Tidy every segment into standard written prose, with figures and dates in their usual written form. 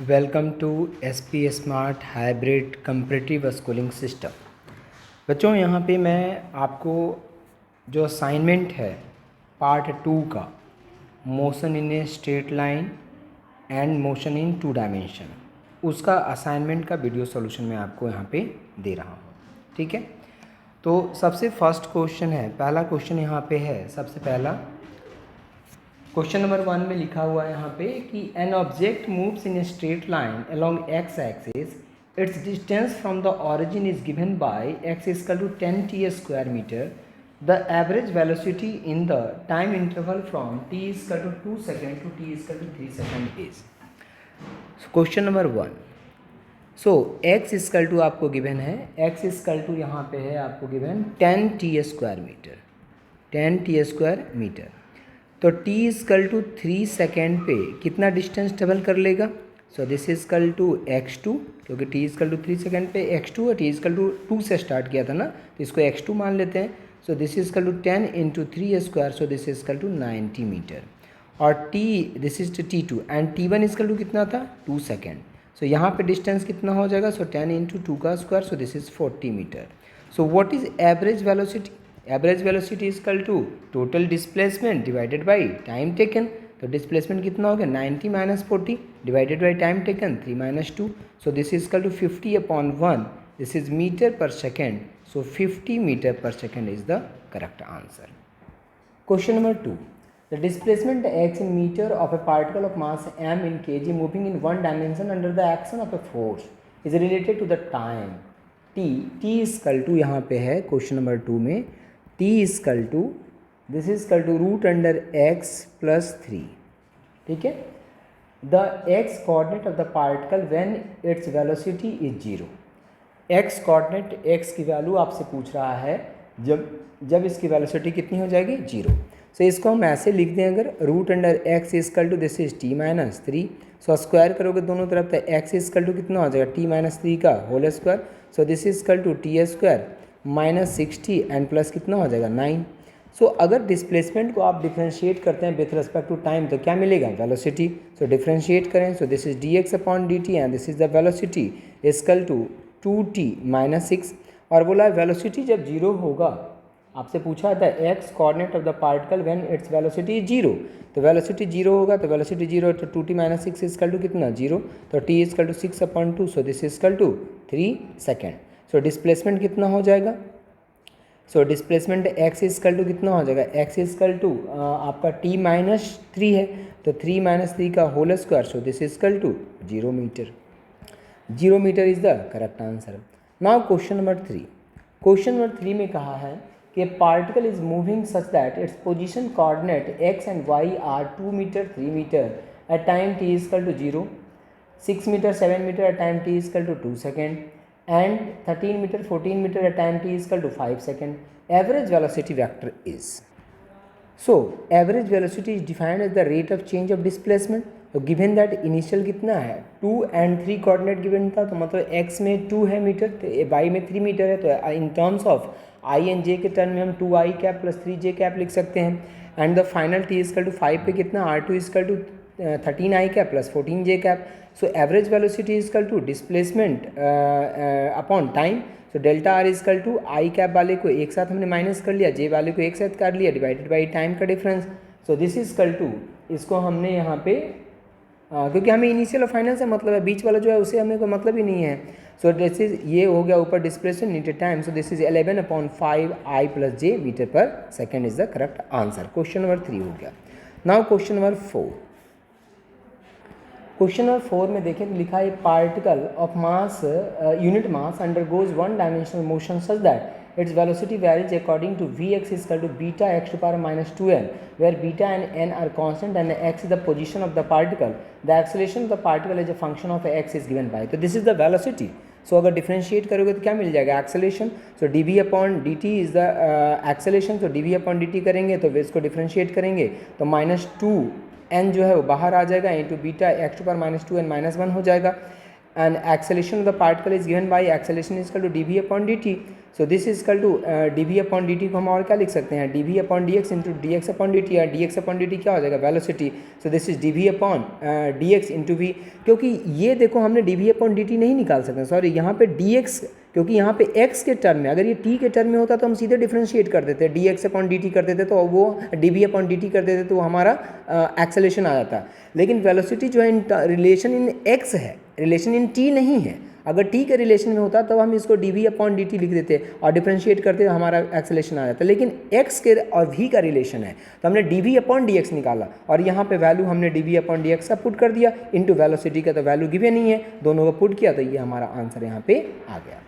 Welcome to SP smart hybrid comparative schooling system. बच्चों, यहाँ पे मैं आपको जो असाइनमेंट है पार्ट 2 का motion in a straight line and motion in 2 dimension, उसका असाइनमेंट का वीडियो सॉल्यूशन मैं आपको यहाँ पे दे रहा हूँ। ठीक है, तो सबसे फर्स्ट क्वेश्चन है, पहला क्वेश्चन यहाँ पे है। सबसे पहला क्वेश्चन नंबर 1 में लिखा हुआ है यहाँ पे कि an object moves in a straight line along x axis, its distance from the origin is given by x equal to 10t square metre, the average velocity in the time interval from t equal to 2 second to t equal to 3 second is. Question number 1, so x equal to आपको given है, x equal to यहाँ पे है आपको given 10t square metre, 10t square metre. तो t equal to 3 second पे कितना distance travel कर लेगा? सो दिस इक्वल टू x2, क्योंकि t इक्वल टू 3 सेकेंड पे x2 और t इक्वल टू 2 से स्टार्ट किया था ना, तो इसको x2 मान लेते हैं। So this equal to 10 into 3 square, so this equal to 90 metre. और this is t2 and t1 equal to कितना था? 2 सेकेंड। सो यहाँ पे डिस्टेंस कितना हो जाएगा? सो 10 इंटू 2 का square, so this is 40 metre. So what is average velocity? Average velocity equal to total displacement divided by time taken. तो डिस्प्लेसमेंट कितना हो गया? 90 minus 40 divided by time taken 3 minus 2। So this is equal to 50 upon 1, this is metre per second. So 50 metre per second is the correct answer. Question number 2, the displacement x in meter of a particle of mass m in kg moving in one dimension under the action of a force is related to the time t equal to यहाँ पे है question number 2 में t equal to this is equal to root under x plus 3। ठीक है, the x coordinate of the particle when its velocity is 0। x coordinate, x की value आपसे पूछ रहा है जब इसकी वेलोसिटी कितनी हो जाएगी? 0। सो इसको हम ऐसे लिख दें, अगर root under x equal to this is t minus 3। So square करोगे दोनों तरफ, तो x इक्वल टू कितना हो जाएगा? t माइनस 3 का whole square. So this is equal to t square minus 60 and plus कितना हो जाएगा? 9। सो अगर डिस्प्लेसमेंट को आप डिफ्रेंशिएट करते हैं विथ रिस्पेक्ट टू टाइम, तो क्या मिलेगा? वेलोसिटी। सो डिफ्रेंशिएट करें, so this is dx upon dt and this is the velocity equal to 2t minus 6। और बोला वेलोसिटी जब 0 होगा, आपसे पूछा था x coordinate of the particle when its velocity is 0। तो वेलोसिटी 0 होगा, तो वेलोसिटी 0 तो 2t माइनस 6 इक्वल टू कितना? 0। तो t equal to 6 upon 2, so this equal to 3 second. So displacement कितना हो जाएगा? So displacement x equal to कितना हो जाएगा? x इक्वल टू आपका t माइनस 3 है, तो 3 माइनस 3 का whole square, so this equal to 0 metre. 0 metre is the correct answer. Now question number 3। Question number 3 में कहा है कि particle is moving such that its position coordinate x and y are 2 metre 3 metre at time t equal to 0, 6 metre 7 metre at time t equal to 2 second and 13 meter 14 meter at time t is equal to 5 second. Average velocity vector is, so average velocity is defined as the rate of change of displacement. तो given that initial कितना है? 2 and 3 coordinate given था, तो मतलब x में 2 है metre, तो y में 3 मीटर है, तो in terms of i and j के टर्म में हम 2i cap plus 3j cap लिख सकते हैं। And the final t equal to 5 पे कितना? r2 equal to 13i cap plus 14j cap. So average velocity equal to displacement upon time. So delta r equal to i cap वाले को एक साथ हमने माइनस कर लिया, जे वाले को एक साथ कर लिया, डिवाइडेड बाई टाइम का difference. So this equal to, इसको हमने यहाँ पे क्योंकि हमें इनिशियल और फाइनल से मतलब है, बीच वाला जो है उसे हमें कोई मतलब ही नहीं है। सो दिस इज, ये हो गया ऊपर डिस्प्लेसमेंट नीचे time. So this is 11 upon 5 i plus j metre per second is the correct answer. Question number 3 हो गया। Now question number 4। Question number 4 में देखें तो लिखा है particle of mass unit mass undergoes one dimensional motion such that its velocity varies according to vx equal to beta x to power minus 2n, where beta and n are constant and x is the position of the particle, the acceleration of the particle is a function of x is given bye. तो this is the velocity. सो अगर differentiate करोगे तो क्या मिल जाएगा? Acceleration. So dv upon dt is the acceleration. तो dv upon dt करेंगे तो इसको डिफ्रेंशिएट करेंगे तो माइनस 2n जो है वो बाहर आ जाएगा, into beta x to power minus 2n minus 1 हो जाएगा। and acceleration of the particle is given by acceleration is equal to dv upon dt. So this is equal to dv upon dt को हम और क्या लिख सकते हैं, dv upon dx into dx upon dt, या dx upon dt क्या हो जाएगा, velocity. So this is dv upon dx into v. क्योंकि ये देखो हमने dv upon dt नहीं निकाल सकते, सॉरी यहाँ पे dx, क्योंकि यहाँ पे x के टर्म में, अगर ये t के टर्म में होता तो हम सीधे डिफ्रेंशिएट कर देते, dx अपॉन dt कर देते, तो वो dv अपॉन dt कर देते, तो हमारा एक्सेलेरेशन आ जाता. लेकिन वेलोसिटी जो है इन रिलेशन इन x है, रिलेशन इन t नहीं है. अगर t के रिलेशन में होता तो हम इसको dv अपॉन dt लिख देते और डिफ्रेंशिएट करते तो हमारा एक्सेलेरेशन आ जाता. लेकिन x के और v का रिलेशन है तो हमने dv अपॉन dx निकाला और यहाँ पे वैल्यू हमने dv अपॉन dx का पुट कर दिया इनटू वेलोसिटी का, तो वैल्यू गिवन नहीं है, दोनों को पुट किया तो ये हमारा आंसर यहाँ पे आ गया.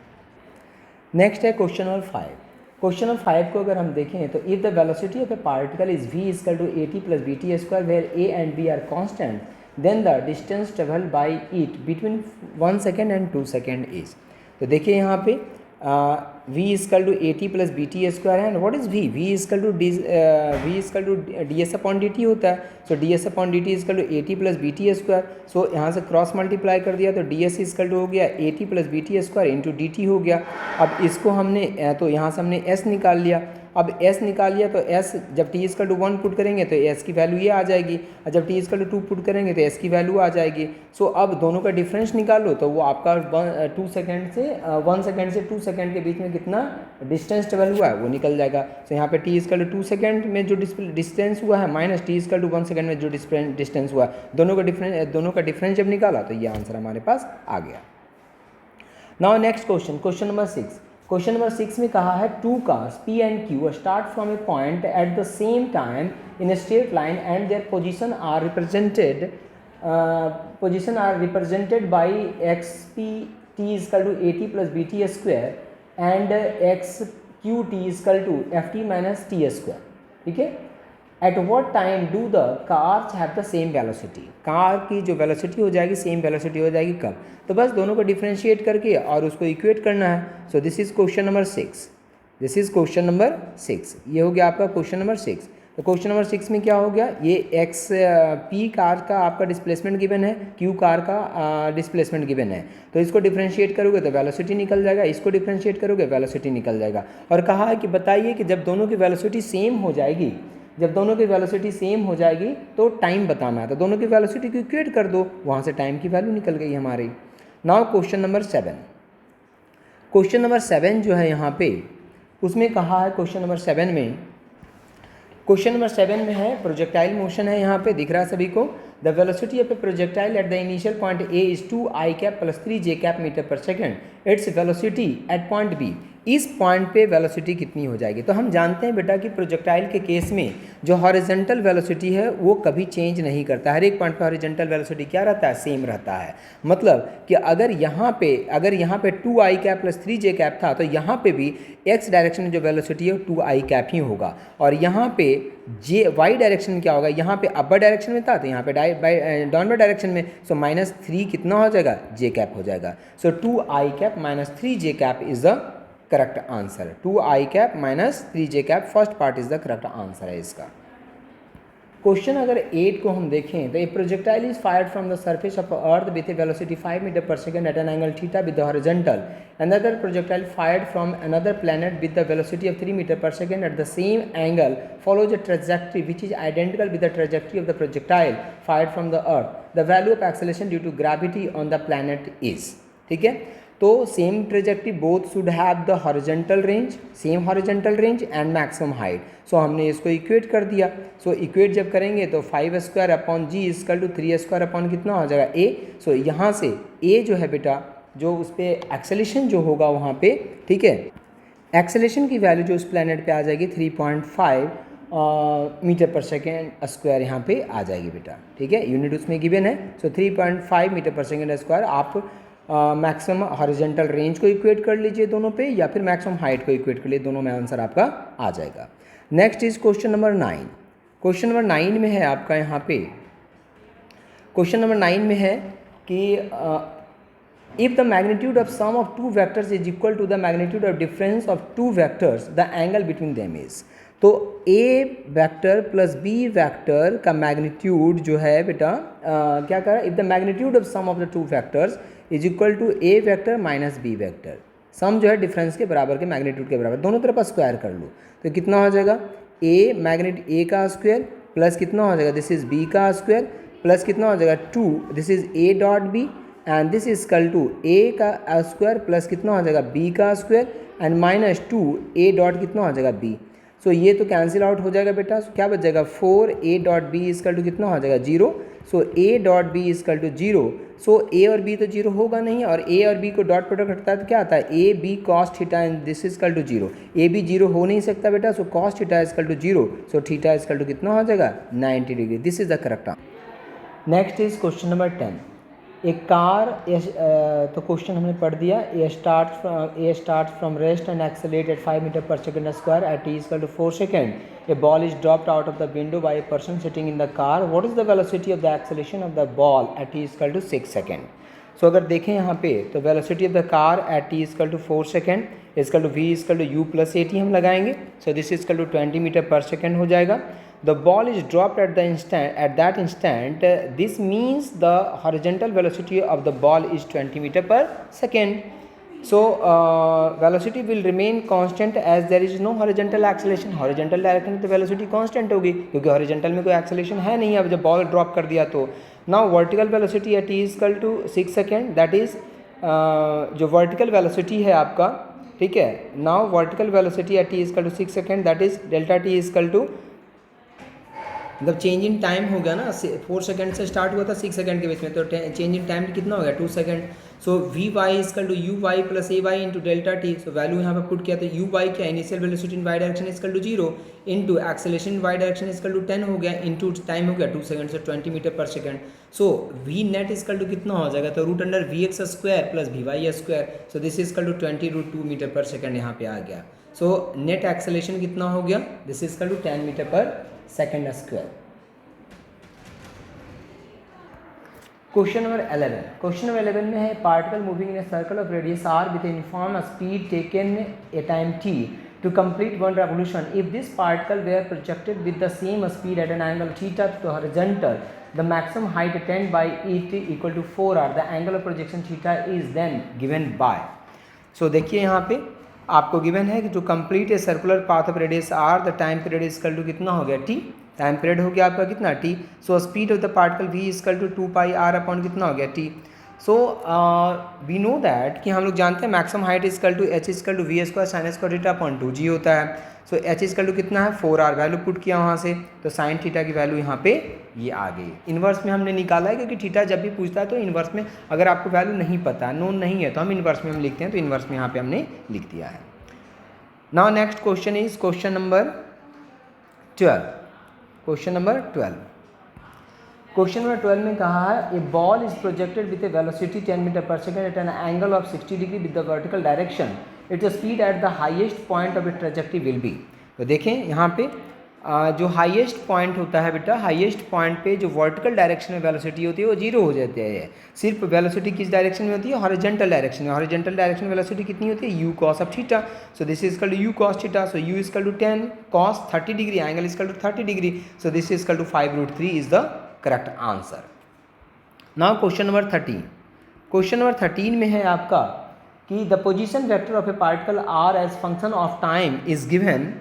नेक्स्ट है क्वेश्चन नंबर 5. क्वेश्चन नंबर 5 को अगर हम देखें तो if the velocity of a particle is v equal to at plus bt square where a and b are constant, then the distance travel by it between 1 second and 2 second is. तो देखिए यहाँ पे v equal to at plus bt square है, and what is v equal to ds upon dt होता है. So ds upon dt equal to at plus bt square. सो यहाँ से cross multiply कर दिया तो ds इक्वल टू हो गया at plus bt square into dt हो गया. अब इसको हमने तो यहाँ से हमने s निकाल लिया. अब s निकाल लिया तो s जब t इक्वल टू 1 पुट करेंगे तो s की वैल्यू ये आ जाएगी, और जब t इक्वल टू 2 पुट करेंगे तो s की वैल्यू आ जाएगी. सो अब दोनों का डिफरेंस निकालो तो वो आपका 1 सेकेंड से 2 सेकेंड के बीच में कितना डिस्टेंस ट्रेवल हुआ है वो निकल जाएगा. तो यहाँ पे t इक्वल टू 2 सेकेंड में जो डिस्टेंस हुआ है minus t equal to 1 second में जो डिस्टेंस हुआ है, दोनों का डिफरेंस जब निकाला तो ये आंसर हमारे पास आ गया. Now next question, question number 6. Question number 6 में कहा है two cars P and Q start from a point at the same time in a straight line and their position are represented by xp t equal to at plus bt square and xq t equal to ft minus t square. ठीक है. At what time do the cars have the same velocity. Car की जो velocity हो जाएगी same velocity हो जाएगी कब, तो बस दोनों को डिफ्रेंशिएट करके और उसको इक्वेट करना है. सो this is question number 6. This is question number 6. ये हो गया आपका क्वेश्चन नंबर 6. तो क्वेश्चन नंबर 6 में क्या हो गया, ये एक्स पी कार का आपका डिस्प्लेसमेंट गिवन है, क्यू कार का डिस्प्लेसमेंट गिवन है. तो इसको डिफ्रेंशिएट करोगे तो वेलोसिटी निकल जाएगा, इसको डिफ्रेंशिएट करोगे वेलोसिटी निकल जाएगा. और कहा है कि बताइए कि जब दोनों की वेलोसिटी सेम हो जाएगी, जब दोनों की वेलोसिटी सेम हो जाएगी तो टाइम बताना है. तो दोनों की वेलोसिटी को इक्वेट कर दो, वहाँ से टाइम की वैल्यू निकल गई हमारी. Now question number 7. Question number 7 जो है यहाँ पे उसमें कहा है क्वेश्चन नंबर 7 में है प्रोजेक्टाइल मोशन है, यहाँ पे दिख रहा है सभी को. The velocity of a projectile at the initial point A is 2i cap plus 3j cap metre per second. Its velocity at point B. इस पॉइंट पे वेलोसिटी कितनी हो जाएगी. तो हम जानते हैं बेटा कि प्रोजेक्टाइल के केस में जो हॉरिजॉन्टल वेलोसिटी है वो कभी चेंज नहीं करता. हर एक पॉइंट पे हॉरिजॉन्टल वेलोसिटी क्या रहता है, सेम रहता है. मतलब कि अगर यहाँ पे 2i cap plus 3j cap था तो यहाँ पे भी x डायरेक्शन में जो वेलोसिटी है 2i कैप ही होगा. और यहाँ पे y डायरेक्शन में क्या होगा, यहाँ पे अपर डायरेक्शन में था तो यहाँ पे डाउनवर्ड डायरेक्शन में. सो -3 कितना हो जाएगा, j कैप हो जाएगा. So 2i cap minus 3j cap is the correct answer. 2i cap minus 3j cap first part is the correct answer है इसका. क्वेश्चन अगर 8 को हम देखें तो a projectile is fired from the surface of Earth with a velocity 5 metre per second at an angle theta with the horizontal. Another projectile fired from another planet with the velocity of 3 meter per second at the same angle follows a trajectory which is identical with the trajectory of the projectile fired from the earth. The value of acceleration due to gravity on the planet is. ठीक है. तो same trajectory both should have the horizontal range, same horizontal range and maximum height. So हमने इसको equate कर दिया. सो equate जब करेंगे तो 5 square upon g equal to 3 square upon कितना हो जाएगा ए. सो यहाँ से ए जो है बेटा जो उस पर एक्सेलेरेशन जो होगा वहाँ पे, ठीक है, एक्सेलेरेशन की वैल्यू जो उस प्लैनेट पे आ जाएगी 3.5 मीटर पर सेकेंड स्क्वायर यहाँ पे आ जाएगी बेटा. ठीक है, यूनिट उसमें गिवन है. सो 3.5 मीटर पर सेकेंड स्क्वायर. आप मैक्सिमम हॉरिजॉन्टल रेंज को इक्वेट कर लीजिए दोनों पे, या फिर मैक्सिमम हाइट को इक्वेट कर लीजिए, दोनों में आंसर आपका आ जाएगा. Next is question number 9. Question number 9 में है आपका यहाँ पे, क्वेश्चन नंबर 9 में है कि if the magnitude of sum of two vectors is equal to the magnitude of difference of two vectors, the angle between them is. तो A vector plus B vector का मैग्नीट्यूड जो है बेटा क्या कर रहा है, if the magnitude of sum of the two vectors is equal to A vector minus B vector, sum जो है डिफरेंस के बराबर के मैग्नीट्यूड के बराबर, दोनों तरफ स्क्वायर कर लो तो कितना हो जाएगा, ए मैग्नीट ए का स्क्वायर प्लस कितना हो जाएगा, दिस इज बी का स्क्वायर प्लस कितना हो जाएगा 2, this is A dot B and this is equal to A का स्क्वायर प्लस कितना हो जाएगा बी का square and minus 2 A dot कितना हो जाएगा बी। सो ये तो कैंसिल आउट हो जाएगा बेटा, so क्या बच जाएगा 4 A dot B equal to कितना हो जाएगा 0, so A dot B equal to 0, so A और बी तो 0 होगा नहीं, और ए और बी को डॉट प्रोडक्ट हटता है तो क्या आता है A B cos theta and this equal to 0, A B 0 हो नहीं सकता बेटा, so cos theta equal to 0, so theta equal to कितना हो जाएगा 90 degree, this is the correct answer. Next is question number 10, एक कार, तो क्वेश्चन हमने पढ़ दिया, a start from rest and accelerate at 5 metre per second square at t equal to 4 second, A ball is dropped out of the window by a person sitting in the car, what is the velocity of the acceleration of the ball at t equal to 6 second. So अगर देखें यहाँ पे तो velocity of the car at t equal to 4 second equal to v equal to u plus at हम लगाएंगे, so this equal to 20 metre per second हो जाएगा। The ball is dropped at that instant. This means the horizontal velocity of the ball is 20 meter per second. So velocity will remain constant as there is no horizontal acceleration. Horizontal direction में तो velocity constant होगी क्योंकि horizontal में कोई acceleration है नहीं, अब जब ball drop कर दिया तो। Now vertical velocity at t is equal to 6 second, that is जो vertical velocity है आपका, ठीक है। Now vertical velocity at t is equal to 6 second, that is delta t is equal to, मतलब change in time हो गया ना, 4 second से स्टार्ट हुआ था 6 सेकंड के बीच में, तो चेंज इन टाइम कितना हो गया 2 second. So v y equal to u y plus a y into delta t, so value यहाँ पे पुट किया तो यू वाई क्या, initial velocity in y direction equal to 0 into acceleration in y direction equal to 10 हो गया into time हो गया 2 second, so 20 metre per second. So v net equal to कितना हो जाएगा, तो root under v x square plus v y square, so this equal to 20√2 metre per second यहाँ पे आ गया। सो नेट एक्सेलरेशन कितना हो गया, this equal to 10 metre per second square. Question number 11, question number 11 में है particle moving in a circle of radius r with uniform speed taken a time t to complete one revolution. If this particle were projected with the same speed at an angle theta to the horizontal, the maximum height attained by it equal to 4r. The angle of projection theta is then given by. So देखिए यहाँ पे आपको given है कि जो complete a circular path of radius r, the time period equal to कितना हो गया t, टाइम पीरियड हो गया आपका कितना t, so speed of the particle v equal to 2 pi r upon कितना हो गया t। So we know that कि हम लोग जानते हैं maximum height equal to h equal to v square sine square theta upon 2g होता है। सो h इजकल टू कितना है 4r, वैल्यू पुट किया वहाँ से तो साइन थीटा की वैल्यू यहाँ पे ये आ गई। इन्वर्स में हमने निकाला है क्योंकि थीटा जब भी पूछता है तो इन्वर्स में अगर आपको वैल्यू नहीं पता है, नोन नहीं है, तो हम इन्वर्स में हम लिखते हैं, तो इन्वर्स में यहाँ पे हमने लिख दिया है। Now next question is question number 12। Question number 12, question number 12 में कहा है a ball is projected with a velocity 10 metre per second at an angle of 60 degree with the vertical direction, its speed at the highest point of it trajectory will be. तो देखें यहाँ पे जो highest point होता है बेटा, highest point पे जो वर्टिकल डायरेक्शन में वेलोसिटी होती है वो 0 हो जाती है। सिर्फ वेलोसिटी किस डायरेक्शन में होती है, हॉरिजॉन्टल डायरेक्शन में। हॉरिजॉन्टल डायरेक्शन में वेलोसिटी कितनी होती है, u cos of theta, so this is equal to u cos theta, so u equal to 10 cos 30 degree, angle equal to 30 degree, so this is equal to 5√3 is the correct answer. Now question number 13, question number 13 में है आपका कि the position vector of a particle r as function of time is given,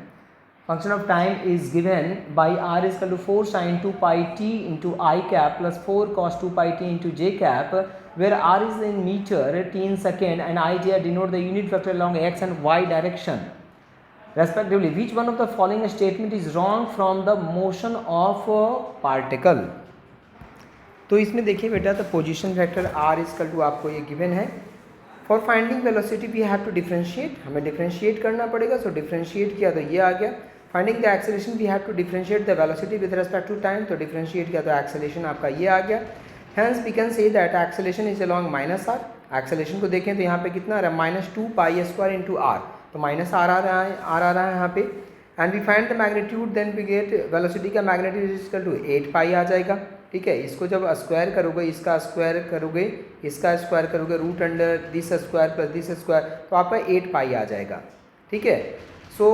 function of time is given by r is equal to 4 sin 2 pi t into I cap plus 4 cos 2 pi t into j cap, where r is in meter, t in second, and I j denote the unit vector along x and y direction respectively. Which one of the following statement is wrong from the motion of a particle? तो इसमें देखिए बेटा, तो position vector r is equal to आपको ये given है। For finding velocity we have to differentiate, हमें differentiate करना पड़ेगा, सो डिफ्रेंशिएट किया तो ये आ गया। Finding the acceleration we have to differentiate the velocity with respect to time, तो डिफ्रेंशिएट किया तो एक्सेलरेशन आपका ये आ गया। Hence we can say that acceleration is along minus r. Acceleration को देखें तो यहाँ पे कितना आ रहा है, -2 पाई स्क्वायर इंटू आर, तो माइनस आर आ रहा है, आर आ रहा है यहाँ पे। And we find the magnitude, then we get velocity का magnitude is equal to 8 pi आ जाएगा। ठीक है, इसको जब स्क्वायर करोगे, इसका स्क्वायर करोगे, इसका स्क्वायर करोगे, root under this square plus this square, तो आपका 8 पाई आ जाएगा। ठीक है, so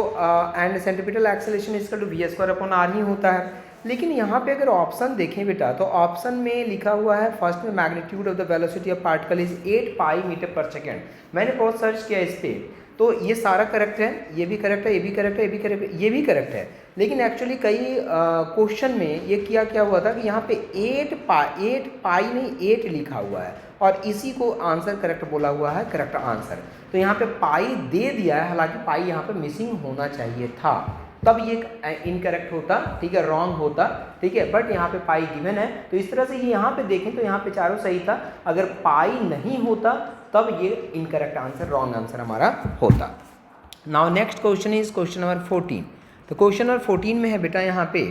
and centripetal acceleration equal to v square upon r ही होता है। लेकिन यहाँ पे अगर ऑप्शन देखें बेटा तो ऑप्शन में लिखा हुआ है फर्स्ट में magnitude of the velocity of particle is 8 pi metre per second. मैंने बहुत सर्च किया इस पर, तो ये सारा करेक्ट है, ये भी करेक्ट है, ये भी करेक्ट है, ये भी करेक्ट है, ये भी करेक्ट है। लेकिन एक्चुअली कई क्वेश्चन में ये क्या हुआ था कि यहाँ पे 8 पाई नहीं 8 लिखा हुआ है और इसी को आंसर करेक्ट बोला हुआ है, करेक्ट आंसर। तो यहाँ पे पाई दे दिया है, हालांकि पाई यहाँ पे मिसिंग होना चाहिए था, तब ये इनकरेक्ट होता, ठीक है, रॉन्ग होता, ठीक है, बट यहाँ पे पाई गिवन है। तो इस तरह से ये यहाँ पे देखें तो यहाँ पे चारों सही था, अगर पाई नहीं होता तब ये इनकरेक्ट आंसर, रॉन्ग आंसर हमारा होता। Now next question is question number 14। तो क्वेश्चन नंबर 14 में है बेटा, यहाँ पे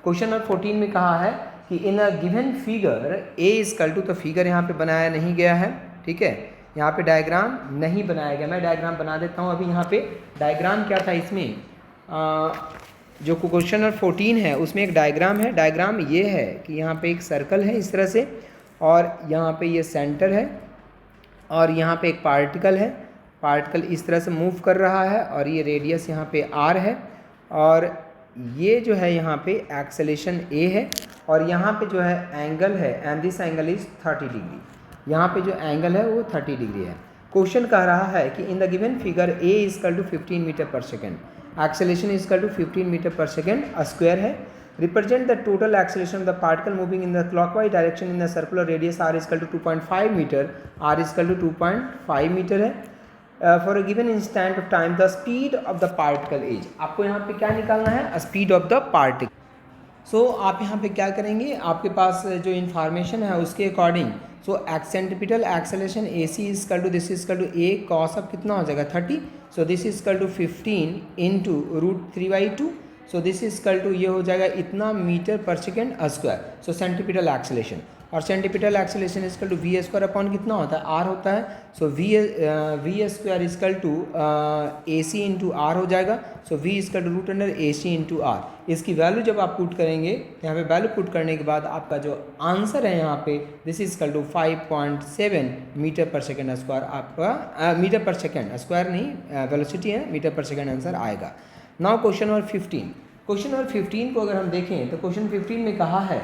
क्वेश्चन नंबर 14 में कहा है कि in a given figure A equal to, तो फिगर यहाँ पे बनाया नहीं गया है, ठीक है, यहाँ पे डायग्राम नहीं बनाया गया। मैं डायग्राम बना देता हूँ अभी। यहाँ पे डायग्राम क्या था इसमें, जो क्वेश्चन नंबर 14 है उसमें एक डायग्राम है। डायग्राम ये है कि यहाँ पे एक सर्कल है इस तरह से, और यहाँ पे ये सेंटर है, और यहाँ पे एक पार्टिकल है, पार्टिकल इस तरह से मूव कर रहा है, और ये रेडियस यहाँ पे r है, और ये जो है यहाँ पे एक्सेलेरेशन a है, और यहाँ पे जो है एंगल है, and this angle is 30 degree. यहाँ पे जो एंगल है वो 30 डिग्री है। क्वेश्चन कह रहा है कि in the given figure a equal to 15 metre per second, acceleration equal to 15 metre per second square है। Represent the total acceleration of the particle moving in the clockwise direction in the circular radius r equal to 2.5 metre, r equal to 2.5 metre है। For a given instant of time the speed of the particle is, आपको यहाँ पे क्या निकालना है, speed of the particle. So आप यहाँ पे क्या करेंगे, आपके पास जो इन्फॉर्मेशन है उसके according, so centripetal acceleration a c equal to this equal to a cos of कितना हो जाएगा 30, so this equal to 15 into √3/2, so this equal to ये हो जाएगा इतना metre per second square. So centripetal acceleration, और centripetal acceleration equal to v square upon कितना होता है, आर होता है। So v square equal to a c into r हो जाएगा। So we equal to root under a c into r. इसकी value जब आप पुट करेंगे, यहाँ पे वैल्यू पुट करने के बाद आपका जो आंसर है यहाँ पे this equal to 5.7 metre per second square, आपका मीटर पर सेकेंड स्क्वायर नहीं, वेलोसिटी है, मीटर पर सेकेंड आंसर आएगा। Now question number 15। Question number 15 को अगर हम देखें तो क्वेश्चन 15 में कहा है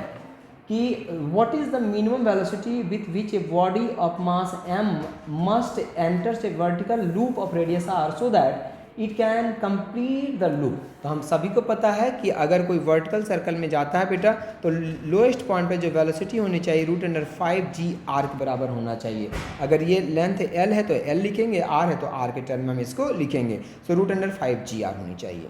कि what is the minimum velocity with which a body of mass m must enters A vertical loop of radius r so that it can complete the loop. तो हम सभी को पता है कि अगर कोई वर्टिकल सर्कल में जाता है बेटा तो लोएस्ट पॉइंट पे जो वेलोसिटी होनी चाहिए √5g r के बराबर होना चाहिए। अगर ये लेंथ l है तो l लिखेंगे, r है तो r के टर्म में हम इसको लिखेंगे। सो √5g r होनी चाहिए।